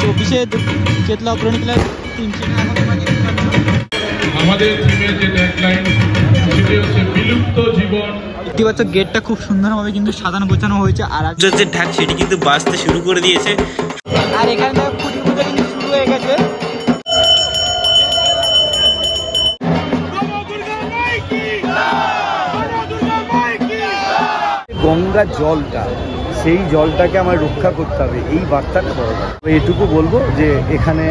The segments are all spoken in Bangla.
2024 চেতলা অগ্রণী ক্লাব টিম সেটা এখন তোমরা দেখতে পাচ্ছ। আমাদের টিমের যে ট্যাগলাইন সেটি হচ্ছে বিলুপ্ত জীবন। দেখতে পাচ্ছ গেটটা খুব সুন্দরভাবে কিন্তু সাজানো গোছানো হয়েছে, আর যে ঢাক সেটি কিন্তু বাজতে শুরু করে দিয়েছে। আর এখানে খুঁটি পুজো কিন্তু শুরু হয়ে গেছে। গঙ্গার জলটা, সেই জলটাকে আমার রক্ষা করতে হবে, এই বার্তাটা বড়। এটুকু বলবো যে এখানে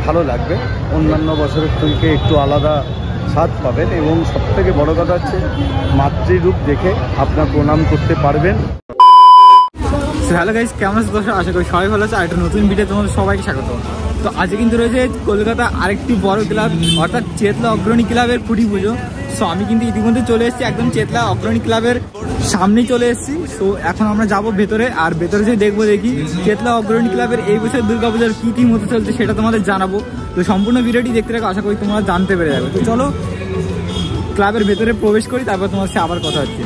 ভালো লাগবে, অন্যান্য বছরের থেকে একটু আলাদা স্বাদ পাবেন, এবং সবথেকে বড় কথা হচ্ছে মাতৃরূপ দেখে আপনার প্রণাম করতে পারবেন। হ্যালো গাইস, কেমন আছো দর্শক? আশা করি সবাই ভালো আছে। আর একটা নতুন ভিডিও তোমাদের সবাইকে স্বাগত। তো আজকে কিন্তু রয়েছে কলকাতা আরেকটি বড় ক্লাব, অর্থাৎ চেতলা অগ্রণী ক্লাবের খুঁটি পুজো। সো আমি কিন্তু ইতিমধ্যে চলে এসেছি, একদম চেতলা অগ্রণী ক্লাবের সামনেই চলে এসেছি। সো এখন আমরা যাব ভেতরে, আর ভেতরে যে দেখবো দেখি চেতলা অগ্রণী ক্লাবের এই বছর দুর্গাপূজার কী থিম হতে চলছে সেটা তোমাদের জানাবো। তো সম্পূর্ণ ভিডিওটি দেখতে থাকো, আশা করি তোমরা জানতে পেরে যাবে। তো চলো ক্লাবের ভেতরে প্রবেশ করি, তারপর তোমার সাথে আবার কথা হচ্ছে।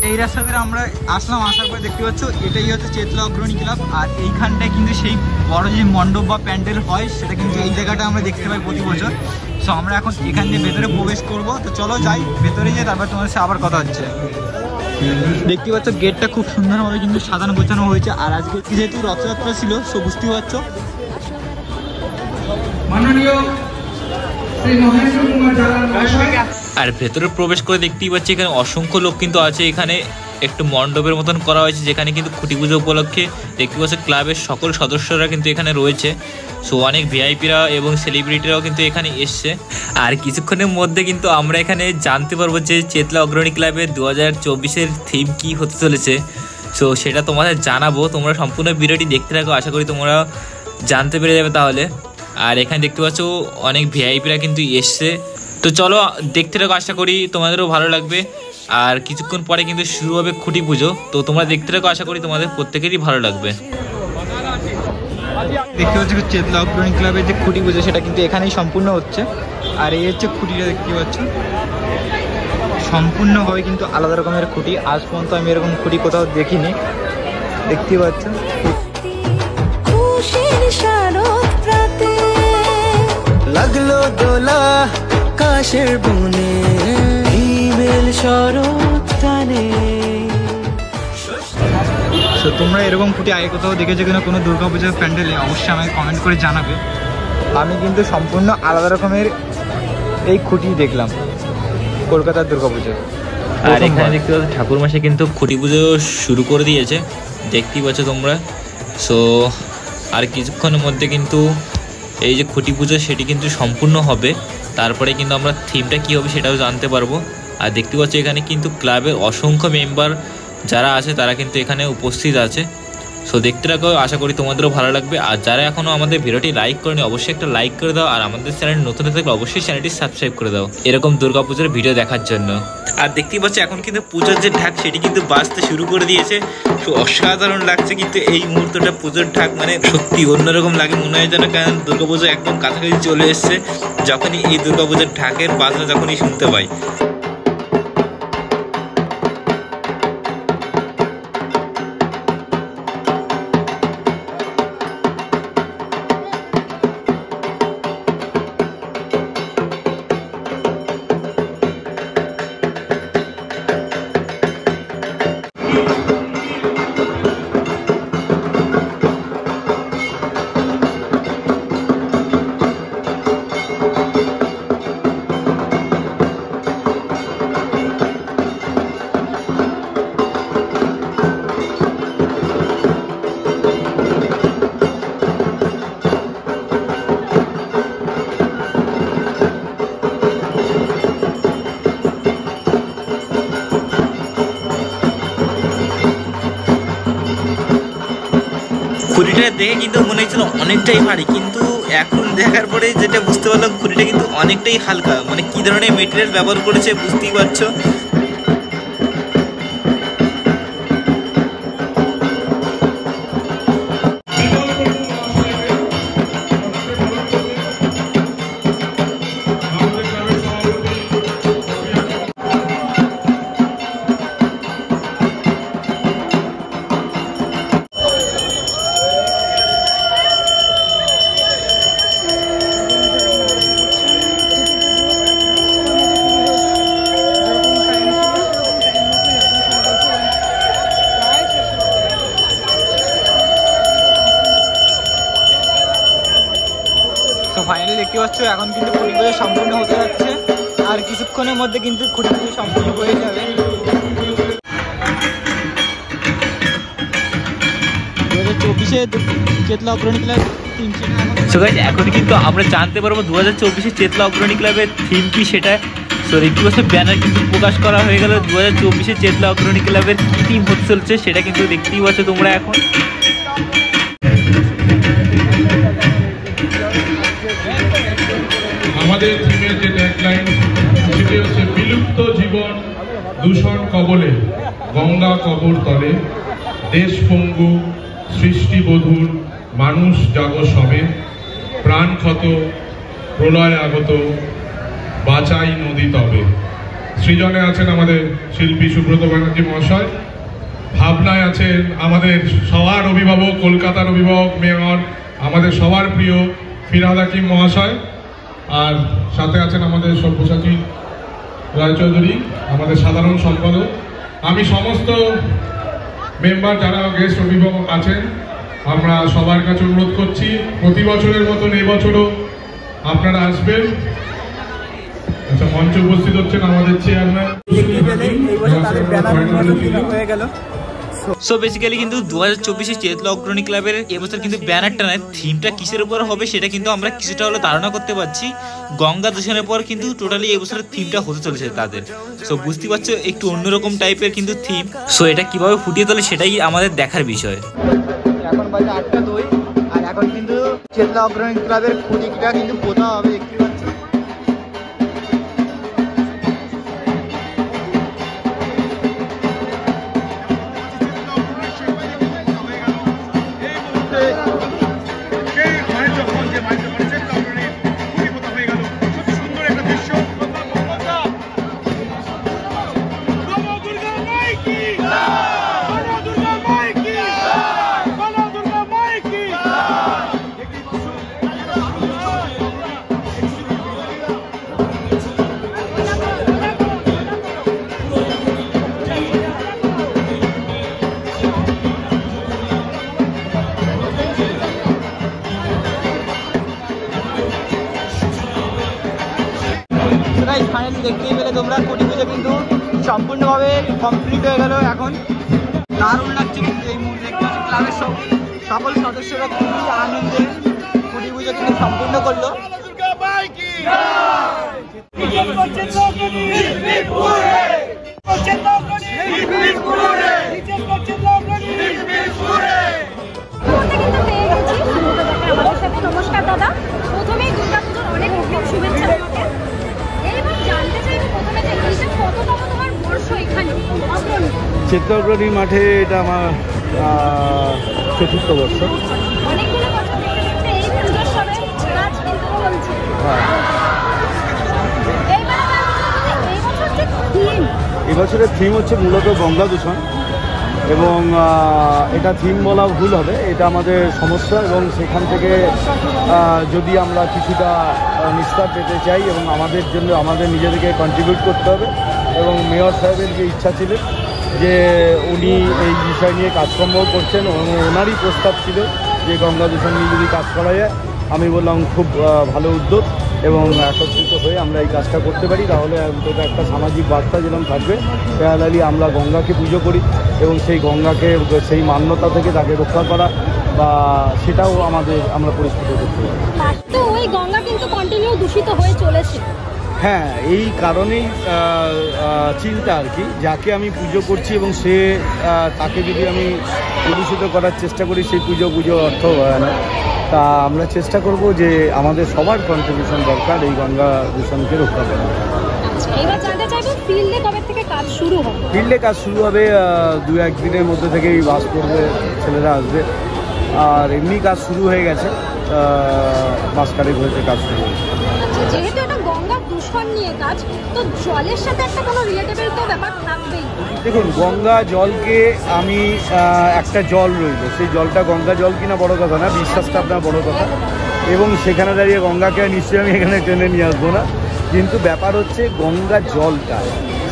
এই রাস্তা ধরে আমরা আসলাম, আসার পরে দেখতে পাচ্ছ এটাই হচ্ছে চেতলা অগ্রণী ক্লাব। আর এইখানটায় কিন্তু সেই বড় যে মণ্ডপ বা প্যান্ডেল হয় সেটা কিন্তু এই জায়গাটা আমরা দেখতে পাই প্রতি বছর। সো আমরা এখন এখান দিয়ে ভেতরে প্রবেশ করব। তো চলো যাই, ভেতরে যাই, তারপর তোমার সাথে আবার কথা হচ্ছে। দেখতে পাচ্ছ গেটটা খুব সুন্দরভাবে কিন্তু সাজানো গোছানো হয়েছে, আর আজকে যেহেতু রথযাত্রা ছিল সো বুঝতেই পারছো। আর ভেতরে প্রবেশ করে দেখতেই পাচ্ছি এখানে অসংখ্য লোক কিন্তু আছে। এখানে একটু মণ্ডপের মতন করা হয়েছে, যেখানে কিন্তু খুঁটি পুজো উপলক্ষে দেখতে পাচ্ছি ক্লাবের সকল সদস্যরা কিন্তু এখানে রয়েছে। সো অনেক ভিআইপিরা এবং সেলিব্রিটিরাও কিন্তু এখানে এসছে। আর কিছুক্ষণের মধ্যে কিন্তু আমরা এখানে জানতে পারবো যে চেতলা অগ্রণী ক্লাবের 2024-এর থিম কী হতে চলেছে। সো সেটা তোমাদের জানাবো, তোমরা সম্পূর্ণ ভিডিওটি দেখতে থাকো, আশা করি তোমরা জানতে পেরে যাবে তাহলে। আর এখানে দেখতে পাচ্ছ অনেক ভিআইপিরা কিন্তু এসছে। তো চলো দেখতে থাকো, আশা করি তোমাদেরও ভালো লাগবে। আর কিছুক্ষণ পরে কিন্তু শুরু হবে খুঁটি পুজো, তো তোমরা দেখতে থাকো, আশা করি তোমাদের প্রত্যেকেরই ভালো লাগবে। দেখতে পাচ্ছি চেতলা অগ্রণী ক্লাবের যে খুঁটি পুজো সেটা কিন্তু এখানেই সম্পূর্ণ হচ্ছে। আর এই হচ্ছে খুঁটিটা, দেখতে পাচ্ছ সম্পূর্ণভাবে কিন্তু আলাদা রকমের খুঁটি। আজ পর্যন্ত আমি এরকম খুঁটি কোথাও দেখিনি, দেখতে পাচ্ছ। লাগলো দোলা কাশের বনে, ইমেল শরৎ টানে। তো তোমরা এরকম খুঁটি আগে কোথাও দেখেছো কিনা কোনো দুর্গাপূজার প্যান্ডেলে, অবশ্যই আমাকে কমেন্ট করে জানাবে। আমি কিন্তু সম্পূর্ণ আলাদা রকমের এই খুঁটি দেখলাম কলকাতার দুর্গাপূজা। আর এখানে দেখতে পাচ্ছ ঠাকুরমশাই কিন্তু খুঁটি পুজো শুরু করে দিয়েছে, দেখতেই পাচ্ছ তোমরা। সো আর কিছুক্ষণের মধ্যে কিন্তু এই যে খুঁটি পুজো সেটি কিন্তু সম্পূর্ণ হবে, তারপরে কিন্তু আমরা থিমটা কী হবে সেটাও জানতে পারবো। আর দেখতে পাচ্ছ এখানে কিন্তু ক্লাবের অসংখ্য মেম্বার যারা আছে তারা কিন্তু এখানে উপস্থিত আছে। সো দেখতে রাখো, আশা করি তোমাদেরও ভালো লাগবে। আর যারা এখনও আমাদের ভিডিওটি লাইক করেনি অবশ্যই একটা লাইক করে দাও, আর আমাদের চ্যানেল নতুন থাকলে অবশ্যই চ্যানেলটি সাবস্ক্রাইব করে দাও এরকম দুর্গাপুজোর ভিডিও দেখার জন্য। আর দেখতেই পাচ্ছ এখন কিন্তু পুজোর যে ঢাক সেটি কিন্তু বাজতে শুরু করে দিয়েছে। তো অসাধারণ লাগছে কিন্তু এই মুহূর্তটা, পুজোর ঢাক মানে সত্যি অন্যরকম লাগে, মনে হয় যেন কারণ দুর্গাপুজো একদম কাছাকাছি চলে এসছে যখনই এই দুর্গাপুজোর ঢাকের বাজনা যখনই শুনতে পাই। খুঁটিটা দেখে কিন্তু মনে হচ্ছিল অনেকটাই ভারী, কিন্তু এখন দেখার পরে যেটা বুঝতে পারলাম খুঁটিটা কিন্তু অনেকটাই হালকা। মানে কী ধরনের মেটেরিয়াল ব্যবহার করেছে বুঝতেই পারছো। ফাইনালি দেখতে পাচ্ছ এখন কিন্তু খুঁটি পুজো সম্পূর্ণ হতে যাচ্ছে, আর কিছুক্ষণের মধ্যে কিন্তু খুঁটি পুজো সম্পূর্ণ হয়ে যাবে। চেতলা অগ্রণী ক্লাব এখন কিন্তু আমরা জানতে পারবো 2024 চেতলা অগ্রণী ক্লাবের থিম কি সেটা। সো দেখতে পাচ্ছ ব্যানার কিন্তু প্রকাশ করা হয়ে গেল 2024 চেতলা অগ্রণী ক্লাবের কি থিম হতে চলছে সেটা কিন্তু দেখতেই পাচ্ছ তোমরা। এখন আমাদের থিমের যে ট্যাগলাইন সেটি হচ্ছে বিলুপ্ত জীবন দূষণ কবলে, গঙ্গা কবর তলে, দেশ পঙ্গু সৃষ্টি বধুর মানুষ জাগো সবে, প্রাণ ক্ষত প্রলয় আগত বাঁচাই নদী তবে। সৃজনে আছেন আমাদের শিল্পী সুব্রত ব্যানার্জি মহাশয়, ভাবনায় আছেন আমাদের সবার অভিভাবক, কলকাতার অভিভাবক মেয়র, আমাদের সবার প্রিয় ফিরহাদ হাকিম মহাশয়, আর সাথে আছেন আমাদের সব্যসাচী রায়চৌধুরী আমাদের সাধারণ সম্পাদক। আমি সমস্ত মেম্বার যারা গেস্ট অভিভাবক আছেন আমরা সবার কাছে অনুরোধ করছি প্রতি বছরের মতন এই বছরও আপনারা আসবেন। আচ্ছা, মঞ্চে উপস্থিত হচ্ছেন আমাদের চেয়ারম্যান। সো বেসিক্যালি কিন্তু 2024 চেতলা অগ্রণী ক্লাবের এবছর কিন্তু ব্যানারটা নয়, থিমটা কিসের উপর হবে সেটা কিন্তু আমরা কিছুটা হলে ধারণা করতে পারছি। গঙ্গা দূষণের পর কিন্তু টোটালি এবছরের থিমটা হতে চলেছে তাদের। সো বুঝতে পারছো একটু অন্যরকম টাইপের কিন্তু থিম। সো এটা কিভাবে ফুটিয়ে তোলে সেটাই আমাদের দেখার বিষয়। এখন বাজে 8টা 2 আর এখন কিন্তু চেতলা অগ্রণী ক্লাবের খুঁটিটা কিন্তু পোতা হবে দেখতে পাচ্ছি। ফাইনালি দেখতেই পেলে তোমরা খুঁটি পুজো কিন্তু সম্পূর্ণভাবে কমপ্লিট হয়ে গেল। এখন দারুণ লাগছে কিন্তু এই মুহূর্তে ক্লাবের সকল সদস্যরা খুবই আনন্দে খুঁটি পুজো কিন্তু সম্পূর্ণ করলো। নমস্কার দাদা, প্রথমেই দুর্গা পুজোর অনেক অনেক শুভেচ্ছা। চেতলা অগ্রণী মাঠে এটা আমার 4th বর্ষ। এবছরের থিম হচ্ছে মূলত গঙ্গা দূষণ, এবং এটা থিম বলা ভুল হবে, এটা আমাদের সমস্যা, এবং সেখান থেকে যদি আমরা কিছুটা নিস্তার পেতে চাই এবং আমাদের জন্য আমাদের নিজেদেরকে কন্ট্রিবিউট করতে হবে। এবং মেয়র সাহেবের যে ইচ্ছা ছিল যে উনি এই বিষয় নিয়ে কাজকর্ম করছেন, ওনারই প্রস্তাব ছিল যে গঙ্গা দূষণ নিয়ে যদি কাজ করা যায়। আমি বললাম খুব ভালো উদ্যোগ, এবং একত্রিত হয়ে আমরা এই কাজটা করতে পারি তাহলে অন্তত একটা সামাজিক বার্তা যেরকম থাকবে। প্যারালালি আমরা গঙ্গাকে পুজো করি এবং সেই গঙ্গাকে সেই মান্যতা থেকে তাকে রক্ষা করা বা সেটাও আমরা পরিষ্কৃত করতে পারি। তো ওই গঙ্গা কিন্তু কন্টিনিউ দূষিত হয়ে চলেছে। হ্যাঁ, এই কারণেই চিন্তা আর কি, যাকে আমি পুজো করছি এবং সে তাকে যদি আমি প্রদূষিত করার চেষ্টা করি সেই পুজো অর্থ হয় না। তা আমরা চেষ্টা করব যে আমাদের সবার কন্ট্রিবিউশন দরকার এই গঙ্গা দূষণকে রক্ষা করা। এবার জানতে চাইবো ফিল্ডে কবে থেকে কাজ শুরু হবে? ফিল্ডে কাজ শুরু হবে 2-1 দিনের মধ্যে থেকেই বাস করবে, ছেলেরা আসবে। আর এমনি কাজ শুরু হয়ে গেছে, মাস কারেক হয়েছে কাজ শুরু হয়েছে। আচ্ছা, যেহেতু এটা গঙ্গা দূষণ নিয়ে কাজ, তো জলের সাথে একটা কোনো রিলেটেবল তো ব্যাপার থাকবেই। দেখুন, গঙ্গা জলকে আমি একটা জল রইল, সেই জলটা গঙ্গা জল কিনা বড় কথা না, বিশ্বাসটা আপনার বড় কথা। এবং সেখানে দাঁড়িয়ে গঙ্গাকে নিশ্চয়ই আমি এখানে টেনে নিয়ে আসবো না, কিন্তু ব্যাপার হচ্ছে গঙ্গা জলটা,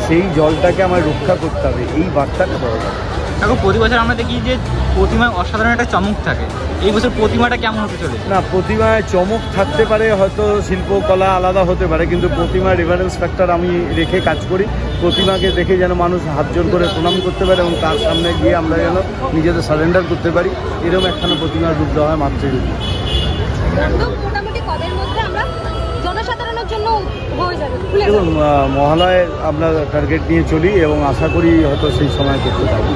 সেই জলটাকে আমার রক্ষা করতে হবে, এই বার্তাটা বড় কথা। এখন প্রতি বছর আমরা দেখি যে প্রতিমায় অসাধারণ একটা চমক থাকে, এই বছর প্রতিমাটা কেমন হতে চলেছে? না, প্রতিমায় চমক থাকতে পারে, হয়তো শিল্পকলা আলাদা হতে পারে, কিন্তু প্রতিমার রেফারেন্স ফ্যাক্টর আমি রেখে কাজ করি। প্রতিমাকে দেখে যেন মানুষ হাত জোর করে প্রণাম করতে পারে এবং তার সামনে গিয়ে আমরা যেন নিজেদের সারেন্ডার করতে পারি, এরকম একখানা প্রতিমার রূপ দেওয়া হয় মাতৃরূপ। মোটামুটি কবের মধ্যে আমরা জনসাধারণের জন্য হয়ে যাবে? দেখুন, মহালয়ের আমরা টার্গেট নিয়ে চলি এবং আশা করি হয়তো সেই সময় করতে পারবো।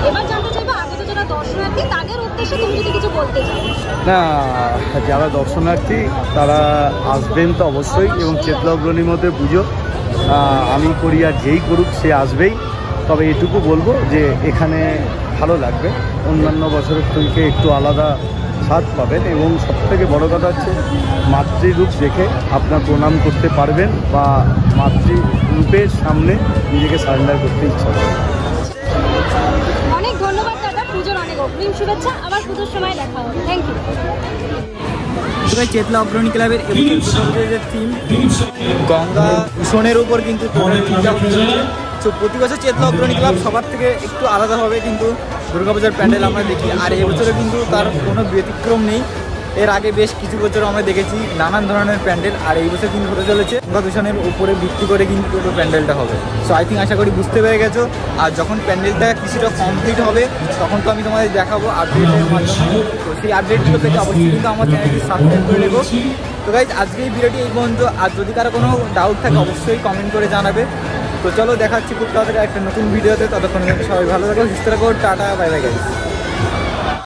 এবার জানতে চাইবো আগত যারা দর্শনার্থী তাদের উদ্দেশ্যে তুমি যদি কিছু বলতে চাও। না, যারা দর্শনার্থী তারা আসবেন তো অবশ্যই, এবং চেতলা অগ্রণীর মধ্যে পুজো আমি করি আর যেই করুক সে আসবেই। তবে এটুকু বলবো যে এখানে ভালো লাগবে, অন্যান্য বছরের থেকে একটু আলাদা স্বাদ পাবেন, এবং সবথেকে বড় কথা হচ্ছে মাতৃরূপ দেখে আপনার প্রণাম করতে পারবেন বা মাতৃরূপের সামনে নিজেকে সারেন্ডার করতে ইচ্ছা হবে। অনেক ধন্যবাদ দাদা, পুজোর অনেক অগ্রিম শুভেচ্ছা, আবার পুজোর সময় দেখা হবে। Thank you. চেতলা অগ্রণী ক্লাবের যে থিম গঙ্গা দূষণের উপর কিন্তু তো প্রতি বছর চেতলা অগ্রণী ক্লাব সবার থেকে একটু আলাদাভাবে কিন্তু দুর্গাপূজার প্যান্ডেল আমরা দেখি, আর এবছরে কিন্তু তার কোনো ব্যতিক্রম নেই। এর আগে বেশ কিছু বছর আমরা দেখেছি নানান ধরনের প্যান্ডেল, আর এই বছর কিন্তু হতে চলেছে গঙ্গা দূষণের উপরে ভিত্তি করে কিন্তু পুরো প্যান্ডেলটা হবে। সো আই থিঙ্ক আশা করি বুঝতে পেরে গেছো। আর যখন প্যান্ডেলটা কিছুটা কমপ্লিট হবে তখন তো আমি তোমাদের দেখাবো আপডেটের মাধ্যমে। তো সেই আপডেটগুলো পেতে অবশ্যই কিন্তু আমার চ্যানেলটি সাবস্ক্রাইব করে নেবো। তো গাইজ আজকে এই ভিডিওটি এই পর্যন্ত, আর যদি কারো কোনো ডাউট থাকে অবশ্যই কমেন্ট করে জানাবে। তো চলো দেখাচ্ছি খুব তাড়াতাড়ি একটা নতুন ভিডিওতে, ততক্ষণ সবাই ভালো থাকো, সুস্থ থাকো, টাটা, বাই বাই গাইজ।